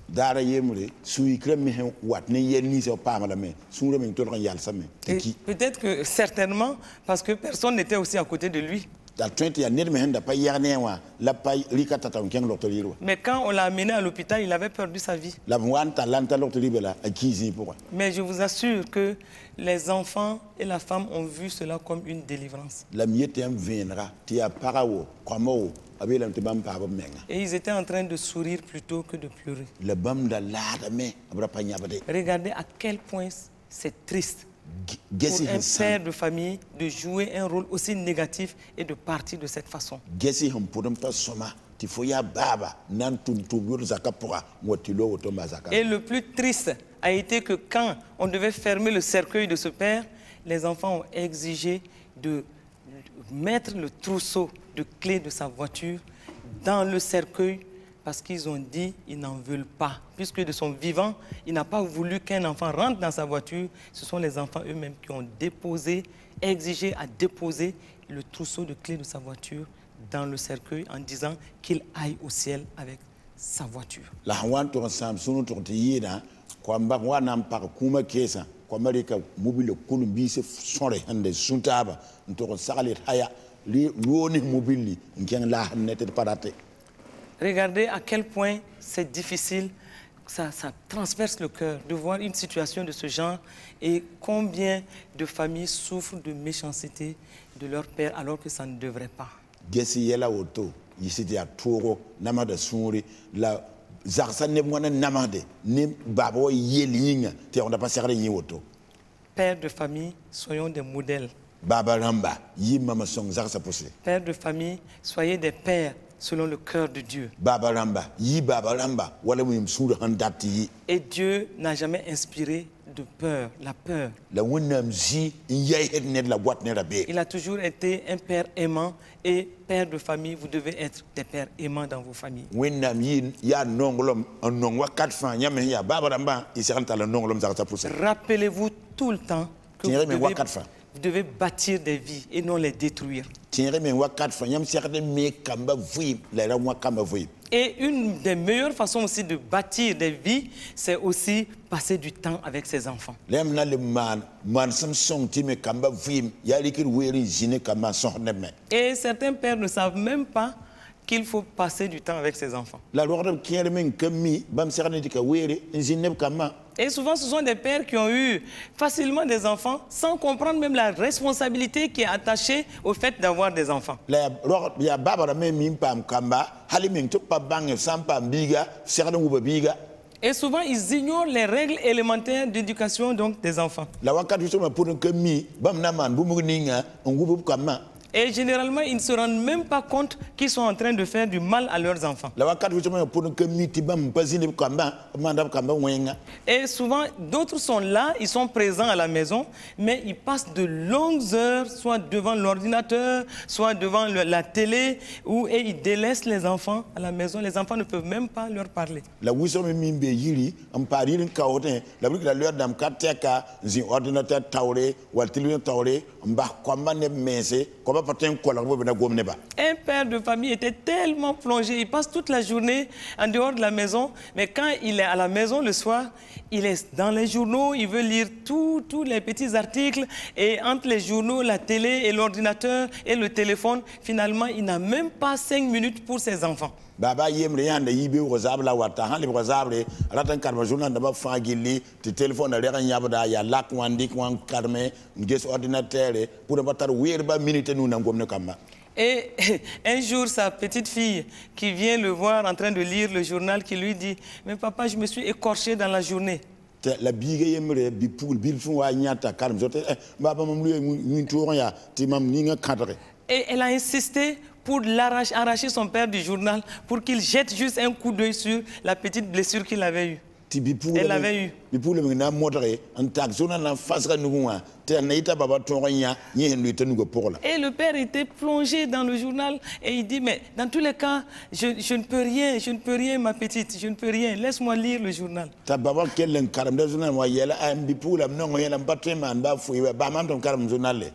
Peut-être que certainement, parce que personne n'était aussi à côté de lui. Mais quand on l'a amené à l'hôpital, il avait perdu sa vie. Mais je vous assure que les enfants et la femme ont vu cela comme une délivrance. Et ils étaient en train de sourire plutôt que de pleurer. Regardez à quel point c'est triste pour un père de famille de jouer un rôle aussi négatif et de partir de cette façon. Et le plus triste a été que quand on devait fermer le cercueil de ce père, les enfants ont exigé de mettre le trousseau de clés de sa voiture dans le cercueil parce qu'ils ont dit qu'ils n'en veulent pas. Puisque de son vivant, il n'a pas voulu qu'un enfant rentre dans sa voiture. Ce sont les enfants eux-mêmes qui ont exigé à déposer le trousseau de clés de sa voiture dans le cercueil en disant qu'il aille au ciel avec sa voiture. Regardez à quel point c'est difficile, ça transperce le cœur de voir une situation de ce genre et combien de familles souffrent de méchanceté de leur père alors que ça ne devrait pas. Pères de famille, soyons des modèles. Pères de famille, soyez des pères selon le cœur de Dieu. Et Dieu n'a jamais inspiré de peur, la peur. Il a toujours été un père aimant et père de famille, vous devez être des pères aimants dans vos familles. Rappelez-vous tout le temps que vous devez bâtir des vies et non les détruire. Et une des meilleures façons aussi de bâtir des vies, c'est aussi passer du temps avec ses enfants. Et certains pères ne savent même pas qu'il faut passer du temps avec ses enfants. Et souvent, ce sont des pères qui ont eu facilement des enfants sans comprendre même la responsabilité qui est attachée au fait d'avoir des enfants. Et souvent, ils ignorent les règles élémentaires d'éducation des enfants. Et généralement, ils ne se rendent même pas compte qu'ils sont en train de faire du mal à leurs enfants. Et souvent, d'autres sont là, ils sont présents à la maison, mais ils passent de longues heures, soit devant l'ordinateur, soit devant la télé, et ils délaissent les enfants à la maison. Les enfants ne peuvent même pas leur parler. Un père de famille était tellement plongé. Il passe toute la journée en dehors de la maison, mais quand il est à la maison le soir, il est dans les journaux, il veut lire tous les petits articles. Et entre les journaux, la télé et l'ordinateur et le téléphone, finalement, il n'a même pas 5 minutes pour ses enfants.
Baba yemre yanda yibe rozable la wata han le rozable ratan karma journal d'aba fagili te téléphone le ran yabda ya lak wandi kwan karme nges ordinateur pour batar werba minute nous ngomne kamba.
Et un jour, sa petite fille qui vient le voir en train de lire le journal, qui lui dit « Mais papa, je me suis écorché dans la journée. »
La bigue yemre bi poul bil fun wa nyata karme zote baba mam lu ñu tour ya ti mam ni nga cadre.
Et elle a insisté pour arracher son père du journal, pour qu'il jette juste un coup d'œil sur la petite blessure qu'il avait eue. Elle l'avait eue. Et le père était plongé dans le journal et il dit, mais dans tous les cas, je ne peux rien, ma petite, je ne peux rien, laisse-moi lire le journal.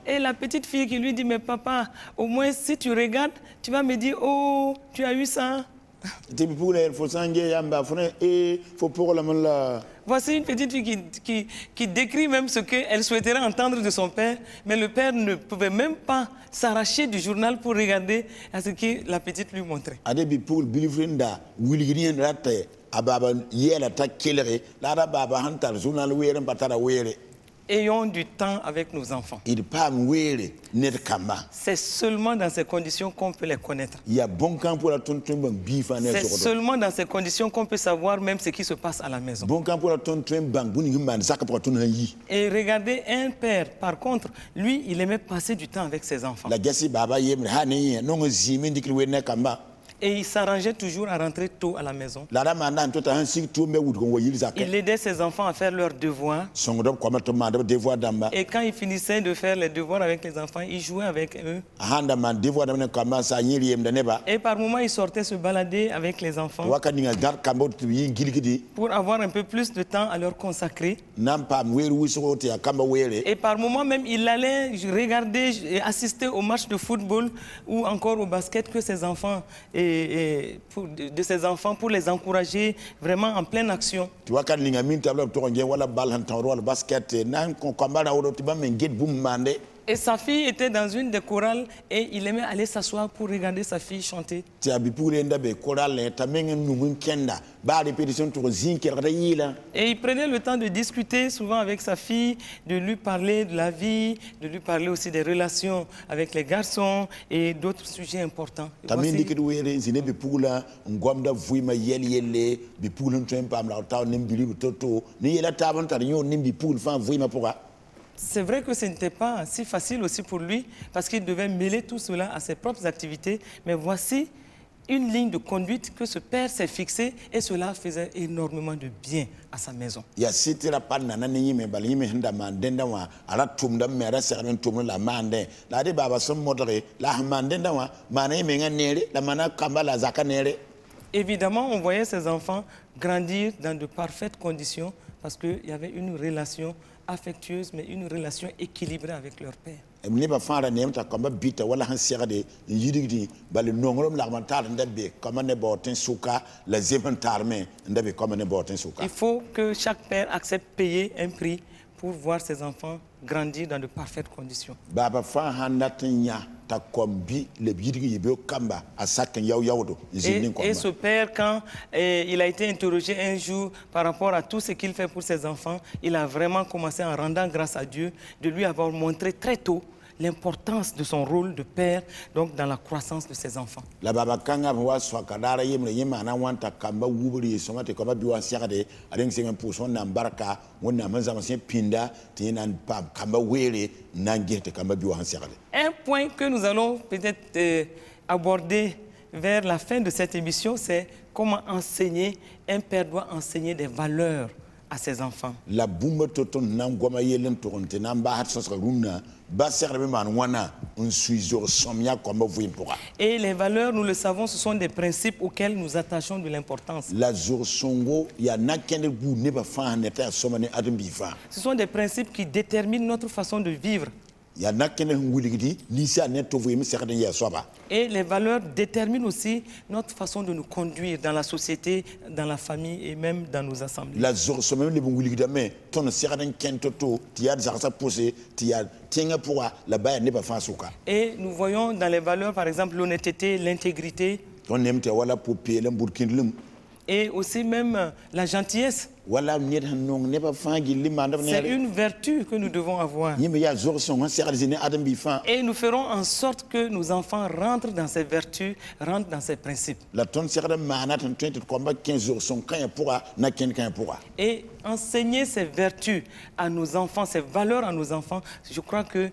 Et la petite fille qui lui dit, mais papa, au moins si tu regardes, tu vas me dire, oh, tu as eu ça. Voici une petite fille qui décrit même ce qu'elle souhaiterait entendre de son père, mais le père ne pouvait même pas s'arracher du journal pour regarder à ce que la petite lui montrait. Ayons du temps avec nos enfants. C'est seulement dans ces conditions qu'on peut les connaître. C'est seulement dans ces conditions qu'on peut savoir même ce qui se passe à la maison. Et regardez, un père, par contre, lui, il aimait passer du temps avec ses enfants. Et il s'arrangeait toujours à rentrer tôt à la maison. Il aidait ses enfants à faire leurs devoirs. Et quand il finissait de faire les devoirs avec les enfants, il jouait avec eux. Et par moments, il sortait se balader avec les enfants pour avoir un peu plus de temps à leur consacrer. Et par moments même, il allait regarder et assister aux matchs de football ou encore au basket que ses enfants de ses enfants pour les encourager vraiment en pleine action. Et sa fille était dans une des chorales et il aimait aller s'asseoir pour regarder sa fille chanter. Et il prenait le temps de discuter souvent avec sa fille, de lui parler de la vie, de lui parler aussi des relations avec les garçons et d'autres sujets importants. C'est vrai que ce n'était pas si facile aussi pour lui parce qu'il devait mêler tout cela à ses propres activités. Mais voici une ligne de conduite que ce père s'est fixée et cela faisait énormément de bien à sa maison. Évidemment, on voyait ses enfants grandir dans de parfaites conditions parce qu'il y avait une relation affectueuse, mais une relation équilibrée avec leur père. Il faut que chaque père accepte de payer un prix pour voir ses enfants grandir dans de parfaites conditions. Et ce père, quand il a été interrogé un jour par rapport à tout ce qu'il fait pour ses enfants, il a vraiment commencé en rendant grâce à Dieu de lui avoir montré très tôt l'importance de son rôle de père donc dans la croissance de ses enfants. Un point que nous allons peut-être aborder vers la fin de cette émission, c'est comment enseigner. Un père doit enseigner des valeurs à ses enfants. Et les valeurs, nous le savons, ce sont des principes auxquels nous attachons de l'importance. Ce sont des principes qui déterminent notre façon de vivre. Et les valeurs déterminent aussi notre façon de nous conduire dans la société, dans la famille et même dans nos assemblées. Et nous voyons dans les valeurs, par exemple, l'honnêteté, l'intégrité et aussi même la gentillesse. C'est une vertu que nous devons avoir. Et nous ferons en sorte que nos enfants rentrent dans ces vertus, rentrent dans ces principes. Et enseigner ces vertus à nos enfants, ces valeurs à nos enfants, je crois que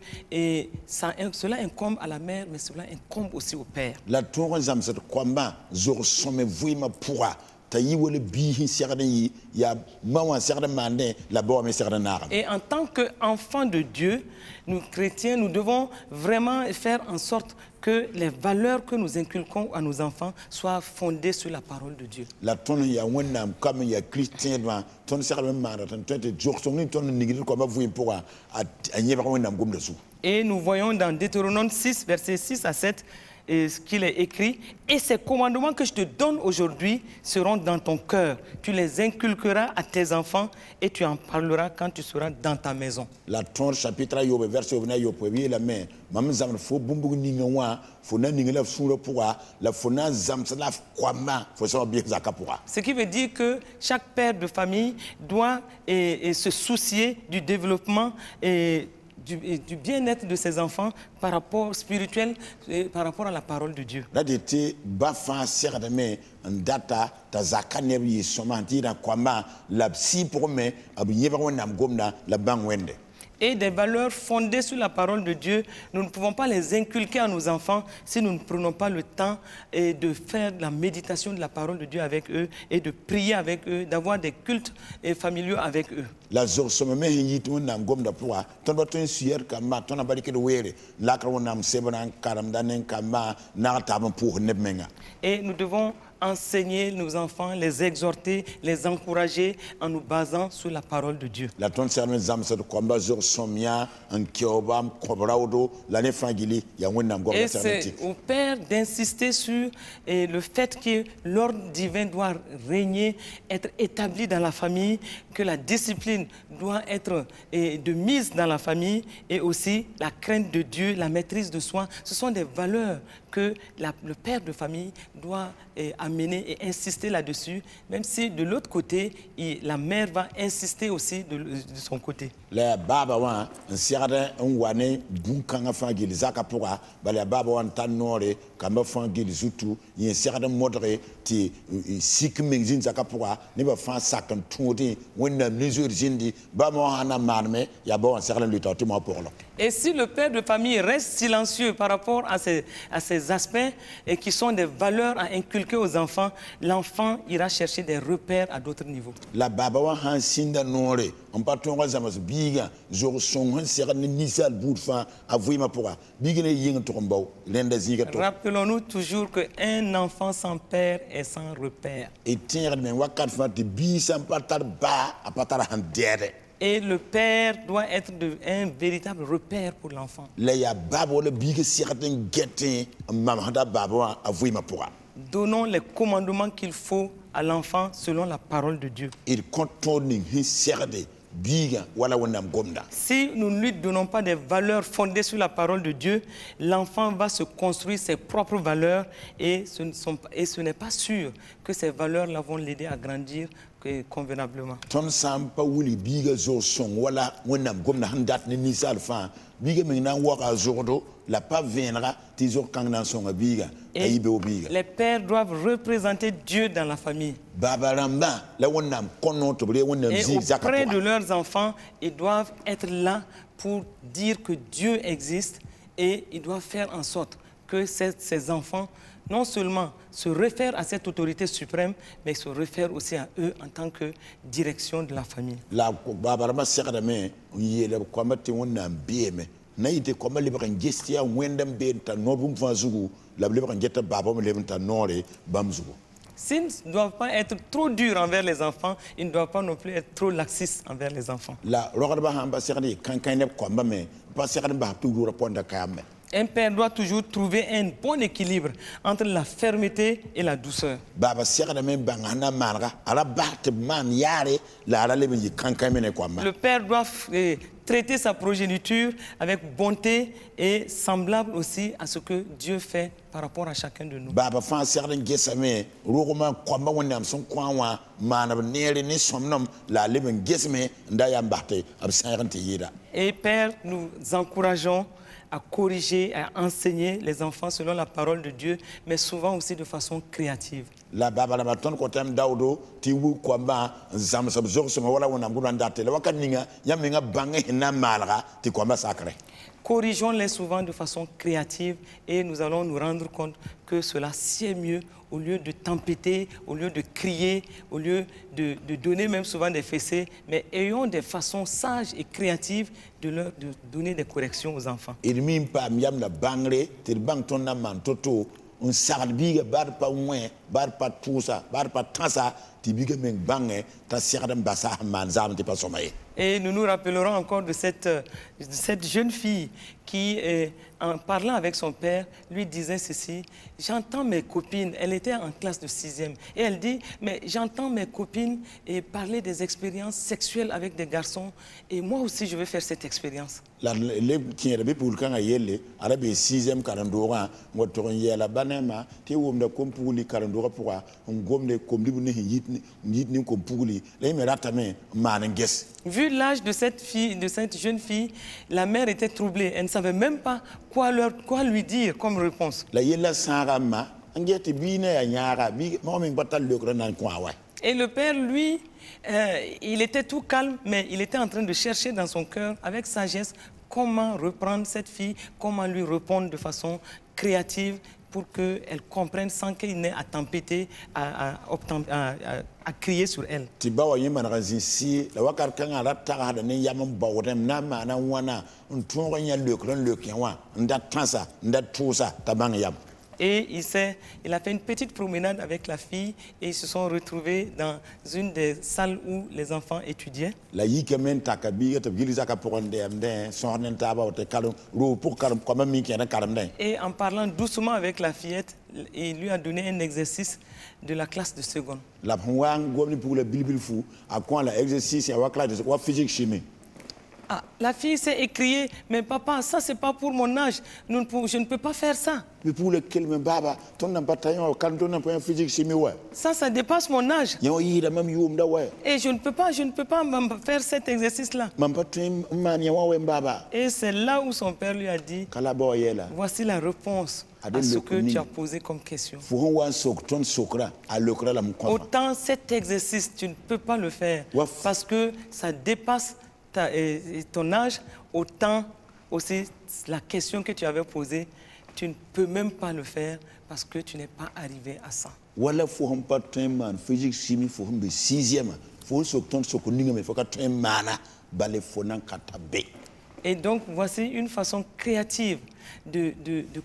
cela incombe à la mère, mais cela incombe aussi au père. Et en tant qu'enfants de Dieu, nous chrétiens, nous devons vraiment faire en sorte que les valeurs que nous inculquons à nos enfants soient fondées sur la parole de Dieu. Et nous voyons dans Deutéronome 6, versets 6 à 7, ce qu'il est écrit, et ces commandements que je te donne aujourd'hui seront dans ton cœur. Tu les inculqueras à tes enfants et tu en parleras quand tu seras dans ta maison.
La ton chapitre verset la main.
Ce qui veut dire que chaque père de famille doit se soucier du développement et du bien-être de ses enfants par rapport spirituel et par rapport à la parole de Dieu. Et des valeurs fondées sur la parole de Dieu, nous ne pouvons pas les inculquer à nos enfants si nous ne prenons pas le temps de faire la méditation de la parole de Dieu avec eux et de prier avec eux, d'avoir des cultes familiaux avec eux. Et nous devons enseigner nos enfants, les exhorter, les encourager en nous basant sur la parole de Dieu. Et c'est au Père d'insister sur le fait que l'ordre divin doit régner, être établi dans la famille, que la discipline doit être de mise dans la famille et aussi la crainte de Dieu, la maîtrise de soi. Ce sont des valeurs que le père de famille doit amener et insister là-dessus, même si de l'autre côté, la mère va insister aussi de son côté.
La baba wa nsiara nwane bunkanga fangili zakapura bale baba wa ntanore kamba fangili zutu nsiara modre ti sikmingzin zakapura ne ba fan sakan todi wonna mesure jindi ba mo hana marme ya ba nsiara lutati mo pour.
Et si le père de famille reste silencieux par rapport à ces aspects et qui sont des valeurs à inculquer aux enfants, l'enfant ira chercher des repères à d'autres niveaux.
La baba wa hansinda nore on patron zamas biga zo son hansiara ni nisal boudfa avouima pourra bigene ying tombo lenda ziga to.
Rappelons-nous toujours qu'un enfant sans père est sans repère.
Et tiens men wakat fa de bi sans patar ba a patar handere.
Et le père doit être un véritable repère pour l'enfant. Donnons les commandements qu'il faut à l'enfant selon la parole de Dieu. Si nous ne lui donnons pas des valeurs fondées sur la parole de Dieu, l'enfant va se construire ses propres valeurs et ce n'est pas sûr que ces valeurs-là vont l'aider à grandir convenablement. Et les pères doivent représenter Dieu dans la famille. Et auprès de leurs enfants, ils doivent être là pour dire que Dieu existe et ils doivent faire en sorte que ces enfants non seulement se réfèrent à cette autorité suprême, mais se réfèrent aussi à eux en tant que direction de la famille. S'ils ne doivent pas être trop durs envers les enfants, ils ne doivent pas non plus être trop laxistes envers les enfants. Un père doit toujours trouver un bon équilibre entre la fermeté et la douceur. Le père doit traiter sa progéniture avec bonté et semblable aussi à ce que Dieu fait par rapport à chacun de nous. Et Père, nous encourageons à corriger, à enseigner les enfants selon la parole de Dieu, mais souvent aussi de façon créative. Corrigeons-les souvent de façon créative et nous allons nous rendre compte que cela sied mieux au lieu de tempêter, au lieu de crier, au lieu de donner même souvent des fessées, mais ayons des façons sages et créatives de donner des corrections aux enfants. Et nous nous rappellerons encore de cette jeune fille qui, en parlant avec son père, lui disait ceci: j'entends mes copines, elle était en classe de 6e, et elle dit, mais j'entends mes copines parler des expériences sexuelles avec des garçons, et moi aussi je veux faire cette expérience. Vu l'âge de cette jeune fille, la mère était troublée. Elle ne savait même pas quoi lui dire comme réponse. Et le père, lui, il était tout calme, mais il était en train de chercher dans son cœur, avec sagesse, comment reprendre cette fille, comment lui répondre de façon créative, pour qu'elle comprenne sans qu'il n'ait à tempêter, à crier sur elle. Et il a fait une petite promenade avec la fille et ils se sont retrouvés dans une des salles où les enfants étudiaient. Et en parlant doucement avec la fillette, il lui a donné un exercice de la classe de seconde. Ah, la fille s'est écriée, mais papa, ça c'est pas pour mon âge, je ne peux pas faire ça. Ça dépasse mon âge. Et je ne peux pas faire cet exercice-là. Et c'est là où son père lui a dit, voici la réponse à ce que tu as posé comme question. Autant cet exercice, tu ne peux pas le faire parce que ça dépasse ton âge, autant aussi la question que tu avais posée, tu ne peux même pas le faire parce que tu n'es pas arrivé à ça. Et donc, voici une façon créative de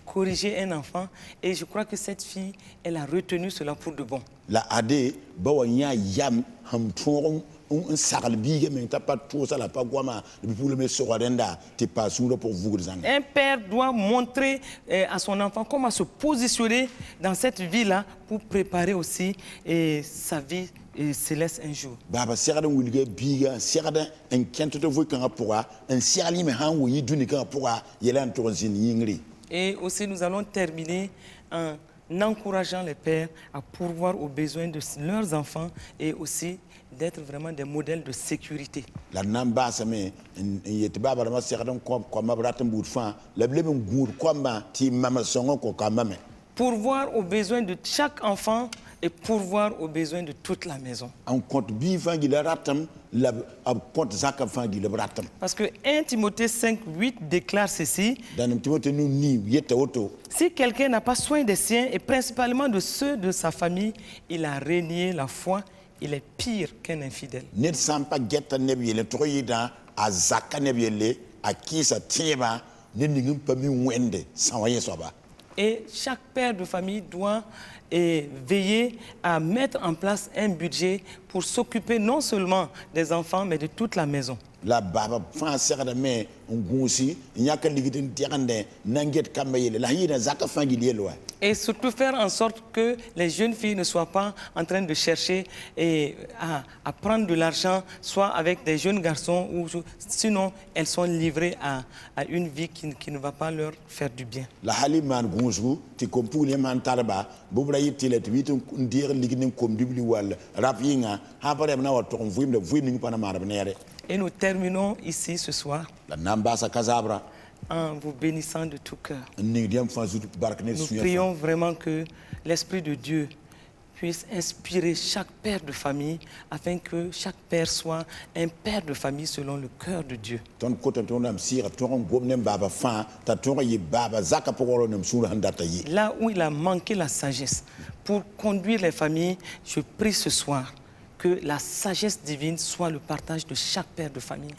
corriger un enfant. Et je crois que cette fille, elle a retenu cela pour de bon. Un père doit montrer à son enfant comment se positionner dans cette vie-là pour préparer aussi sa vie céleste un jour. Et aussi nous allons terminer en encourageant les pères à pourvoir aux besoins de leurs enfants et aussi d'être vraiment des modèles de sécurité. Pourvoir aux besoins de chaque enfant et pourvoir aux besoins de toute la maison. Parce que 1 Timothée 5:8 déclare ceci: si quelqu'un n'a pas soin des siens et principalement de ceux de sa famille, il a renié la foi, il est pire qu'un infidèle. Et chaque père de famille doit veiller à mettre en place un budget pour s'occuper non seulement des enfants, mais de toute la maison.
La baba fa sera me ngusi nyaka ligitin tiande nanget kambayele la yina zaka fangili loi.
Et surtout faire en sorte que les jeunes filles ne soient pas en train de chercher à prendre de l'argent, soit avec des jeunes garçons, ou sinon elles sont livrées à une vie qui ne va pas leur faire du bien.
La haliman gunsu ti kompule man tarba bubra yitile twitu ndir liginin kom dibli wal rapinga ha pare na wato vuim de vuim pana marabnere.
Et nous terminons ici ce soir en vous bénissant de tout cœur. Nous prions vraiment que l'Esprit de Dieu puisse inspirer chaque père de famille afin que chaque père soit un père de famille selon le cœur de Dieu. Là où il a manqué la sagesse pour conduire les familles, je prie ce soir que la sagesse divine soit le partage de chaque père de famille.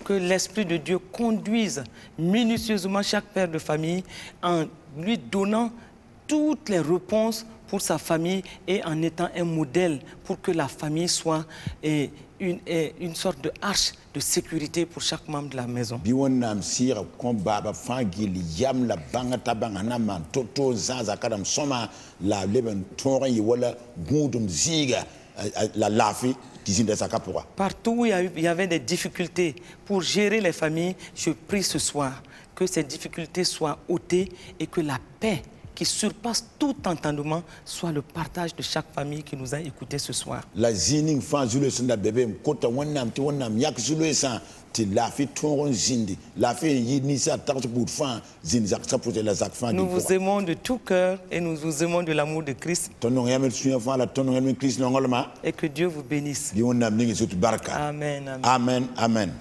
Que l'Esprit de Dieu conduise minutieusement chaque père de famille en lui donnant toutes les réponses pour sa famille et en étant un modèle pour que la famille soit une sorte de arche de sécurité pour chaque membre de la maison. Partout où il y avait des difficultés pour gérer les familles, je prie ce soir que ces difficultés soient ôtées et que la paix qui surpasse tout entendement soit le partage de chaque famille qui nous a écoutés ce soir.
La zining fan zulu sunda bébé kota wonnam ti wonnam yak zulu san ti la fi tonron zindi la fi yini sa tartu bout fan zindi zak sa pote la zak fan.
Nous vous aimons de tout cœur et nous vous aimons de l'amour de Christ.
Tonon yamel suya fan la tonon yamel Christ nongolma.
Et que Dieu vous bénisse.
Di wonnam ningi sotu baraka.
Amen.
Amen. Amen.